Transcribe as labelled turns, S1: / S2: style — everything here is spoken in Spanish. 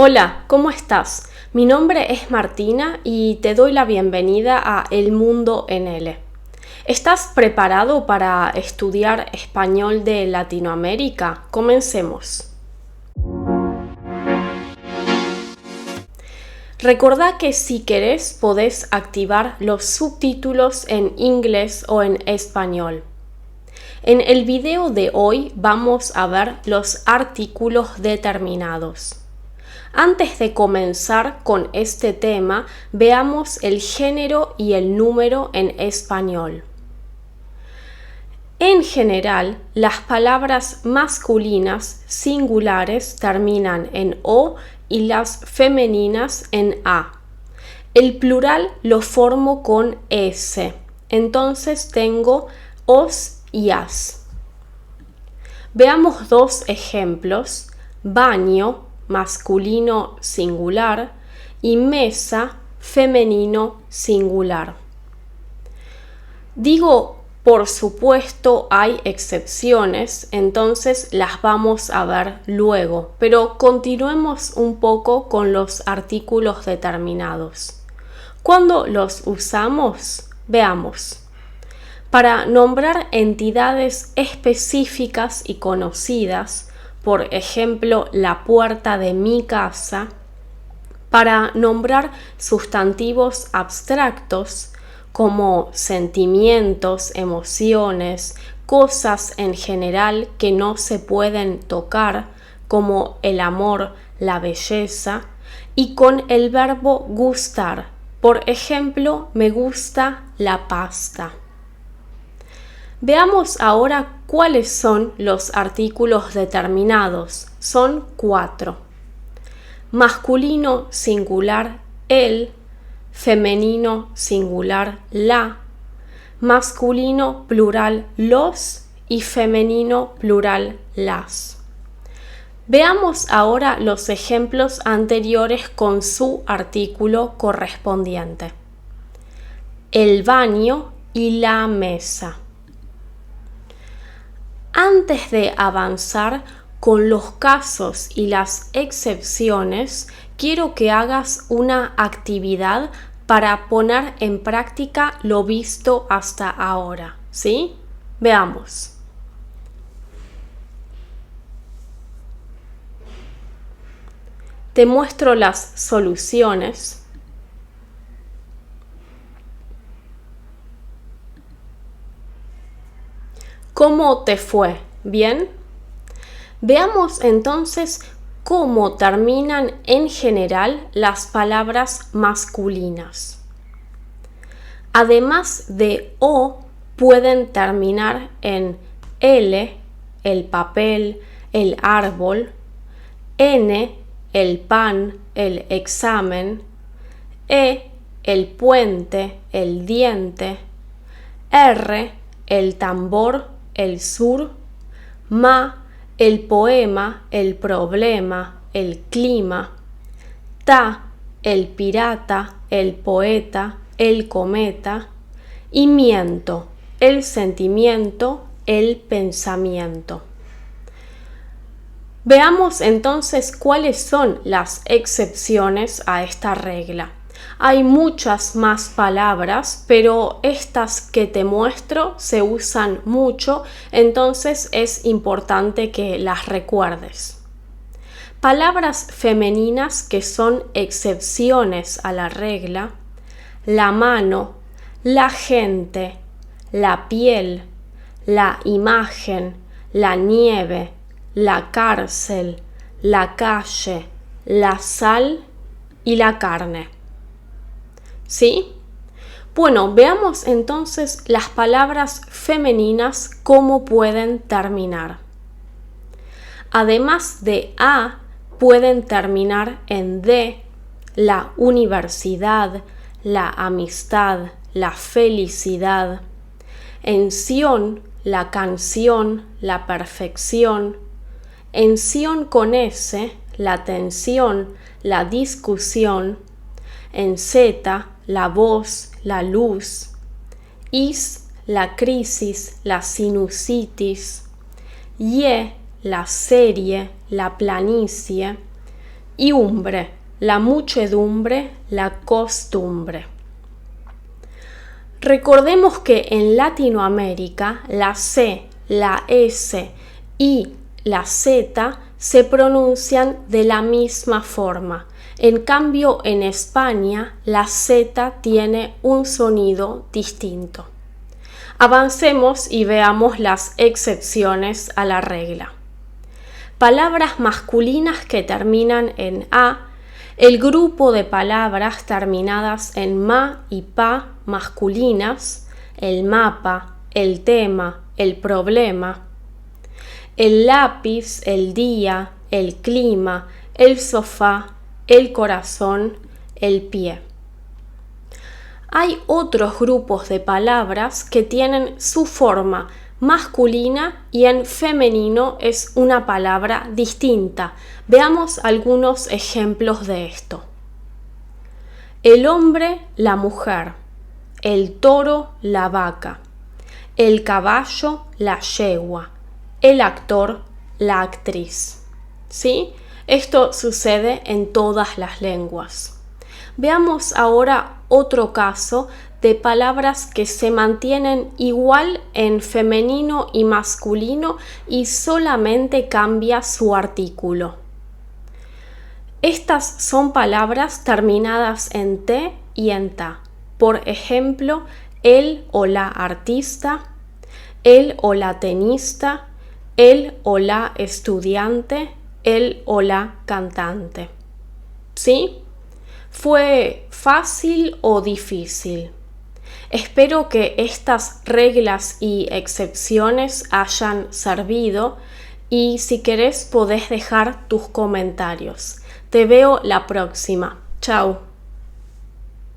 S1: Hola, ¿cómo estás? Mi nombre es Martina y te doy la bienvenida a El Mundo en L. ¿Estás preparado para estudiar español de Latinoamérica? Comencemos. Recordá que si querés podés activar los subtítulos en inglés o en español. En el video de hoy vamos a ver los artículos determinados. Antes de comenzar con este tema, veamos el género y el número en español. En general, las palabras masculinas singulares terminan en O y las femeninas en A. El plural lo formo con S, entonces tengo os y as. Veamos dos ejemplos: baño, masculino singular, y mesa, femenino singular. Digo, por supuesto hay excepciones, entonces las vamos a ver luego, pero continuemos un poco con los artículos determinados. ¿Cuándo los usamos? Veamos. Para nombrar entidades específicas y conocidas, por ejemplo, la puerta de mi casa. Para nombrar sustantivos abstractos como sentimientos, emociones, cosas en general que no se pueden tocar, como el amor, la belleza, y con el verbo gustar. Por ejemplo, me gusta la pasta. Veamos ahora cuáles son los artículos determinados. Son 4. Masculino singular el, femenino singular la, masculino plural los y femenino plural las. Veamos ahora los ejemplos anteriores con su artículo correspondiente. El baño y la mesa. Antes de avanzar con los casos y las excepciones, quiero que hagas una actividad para poner en práctica lo visto hasta ahora, ¿sí? Veamos. Te muestro las soluciones. ¿Cómo te fue? ¿Bien? Veamos entonces cómo terminan en general las palabras masculinas. Además de O, pueden terminar en L, el papel, el árbol, N, el pan, el examen, E, el puente, el diente, R, el tambor, el sur, ma, el poema, el problema, el clima, ta, el pirata, el poeta, el cometa, y miento, el sentimiento, el pensamiento. Veamos entonces cuáles son las excepciones a esta regla. Hay muchas más palabras, pero estas que te muestro se usan mucho, entonces es importante que las recuerdes. Palabras femeninas que son excepciones a la regla: la mano, la gente, la piel, la imagen, la nieve, la cárcel, la calle, la sal y la carne. ¿Sí? Bueno, veamos entonces las palabras femeninas cómo pueden terminar. Además de A, pueden terminar en D: la universidad, la amistad, la felicidad. En ción, la canción, la perfección. En ción con S, la tensión, la discusión. En Z, la voz, la luz. Is, la crisis, la sinusitis. Y, la serie, la planicie. y umbre, la muchedumbre, la costumbre. Recordemos que en Latinoamérica la C, la S y la Z se pronuncian de la misma forma. En cambio, en España la Z tiene un sonido distinto. Avancemos y veamos las excepciones a la regla. Palabras masculinas que terminan en A. El grupo de palabras terminadas en ma y pa masculinas, el mapa, el tema, el problema, el lápiz, el día, el clima, el sofá, el corazón, el pie. Hay otros grupos de palabras que tienen su forma masculina y en femenino es una palabra distinta. Veamos algunos ejemplos de esto. El hombre, la mujer. El toro, la vaca. El caballo, la yegua. El actor, la actriz. ¿Sí? Esto sucede en todas las lenguas. Veamos ahora otro caso de palabras que se mantienen igual en femenino y masculino y solamente cambia su artículo. Estas son palabras terminadas en T y en ta. Por ejemplo, el o la artista, el o la tenista, el o la estudiante, el o la cantante. ¿Sí? ¿Fue fácil o difícil? Espero que estas reglas y excepciones hayan servido y si querés podés dejar tus comentarios. Te veo la próxima. Chao.